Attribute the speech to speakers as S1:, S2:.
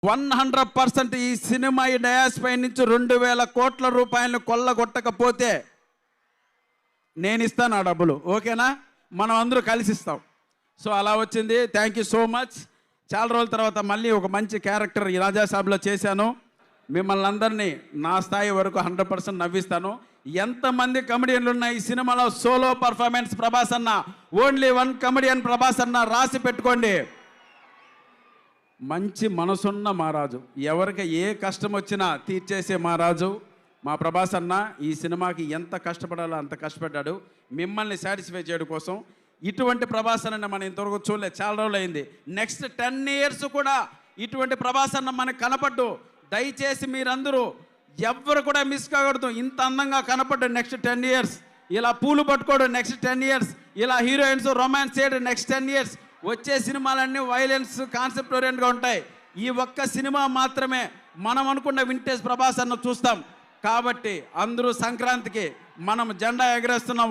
S1: 100% ఈ సినిమా ఈ డయాస్ పై నుంచి 2,000 కోట్ల రూపాయలను కొల్లగొట్టకపోతే నేను ఇస్తాను ఆ డబ్బులు. ఓకేనా? మనం అందరూ కలిసి ఇస్తాం. సో అలా వచ్చింది. Thank you so much. చాలా రోజుల తర్వాత మళ్ళీ ఒక మంచి క్యారెక్టర్ ఈ రాజాసాబ్లో చేశాను. మిమ్మల్ని అందరినీ నా స్థాయి వరకు 100% నవ్విస్తాను. ఎంతమంది కమెడియన్లు ఉన్న ఈ సినిమాలో సోలో పర్ఫార్మెన్స్ ప్రభాస్ అన్న, ఓన్లీ వన్ కమెడియన్ ప్రభాస్ అన్న, రాసి పెట్టుకోండి. మంచి మనసున్న మహారాజు, ఎవరికి ఏ కష్టం వచ్చినా తీర్చేసే మహారాజు మా ప్రభాస్ అన్న. ఈ సినిమాకి ఎంత కష్టపడాలో అంత కష్టపడ్డాడు మిమ్మల్ని సాటిస్ఫై చేయడం కోసం. ఇటువంటి ప్రభాస్ అన్న మనం ఇంతవరకు చూడలేదు, చాలా రోజులు అయింది. నెక్స్ట్ 10 years కూడా ఇటువంటి ప్రభాస్ అన్న మనకు కనపడ్డు. దయచేసి మీరందరూ ఎవ్వరు కూడా మిస్ కాకూడదు. ఇంత అందంగా కనపడ్డు నెక్స్ట్ 10 years, ఇలా పూలు పట్టుకోడు నెక్స్ట్ 10 years, ఇలా హీరోయిన్స్ రొమాన్స్ చేయడం నెక్స్ట్ 10 years. వచ్చే సినిమాలన్నీ వైలెన్స్ కాన్సెప్ట్ ఓరియంట్గా ఉంటాయి. ఈ ఒక్క సినిమా మాత్రమే మనం అనుకున్న వింటేజ్ ప్రభాస్ అన్న చూస్తాం. కాబట్టి అందరూ సంక్రాంతికి మనం జెండా ఎగరేస్తున్నాం.